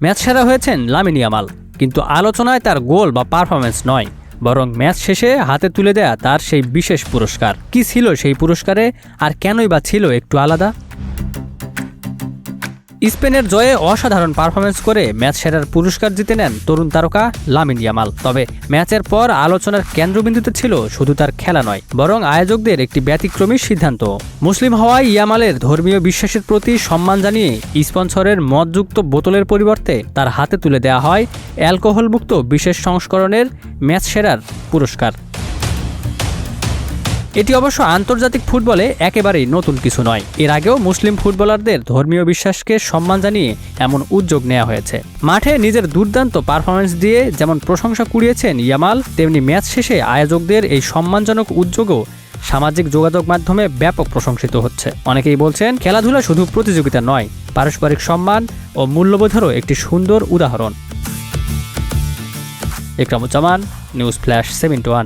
Match সেরা হয়েছেন Lamine Yamal, কিন্তু আলোচনায় তার গোল বা পারফরম্যান্স নয়, বরং ম্যাচ শেষে হাতে তুলে দেয়া তার সেই বিশেষ পুরস্কার। কি ছিল সেই পুরস্কারে, আর কেনই বা ছিল একটু আলাদা? স্পেনের জয়ে অসাধারণ পারফরম্যান্স করে ম্যাচ সেরার পুরস্কার জিতে নেন তরুণ তারকা লামিন ইয়ামাল। তবে ম্যাচের পর আলোচনার কেন্দ্রবিন্দুতে ছিল শুধু তার খেলা নয়, বরং আয়োজকদের একটি ব্যতিক্রমী সিদ্ধান্ত। মুসলিম হওয়ায় ইয়ামালের ধর্মীয় বিশ্বাসের প্রতি সম্মান জানিয়ে স্পন্সরের মদযুক্ত বোতলের পরিবর্তে তার হাতে তুলে দেওয়া হয় অ্যালকোহলমুক্ত বিশেষ সংস্করণের ম্যাচ সেরার পুরস্কার। এটি অবশ্য আন্তর্জাতিক ফুটবলে একেবারেই নতুন কিছু নয়। এর আগেও মুসলিম ফুটবলারদের ধর্মীয় বিশ্বাসকে সম্মান জানিয়ে এমন উদ্যোগ নেওয়া হয়েছে। মাঠে নিজের দুর্দান্ত পারফরম্যান্স দিয়ে যেমন প্রশংসা কুড়িয়েছেন ইয়ামাল, তেমনি ম্যাচ শেষে আয়োজকদের এই সম্মানজনক উদ্যোগও সামাজিক যোগাযোগ মাধ্যমে ব্যাপক প্রশংসিত হচ্ছে। অনেকেই বলছেন, খেলাধুলা শুধু প্রতিযোগিতা নয়, পারস্পরিক সম্মান ও মূল্যবোধেরও একটি সুন্দর উদাহরণ। Ikramuzzaman, news flash 7-1।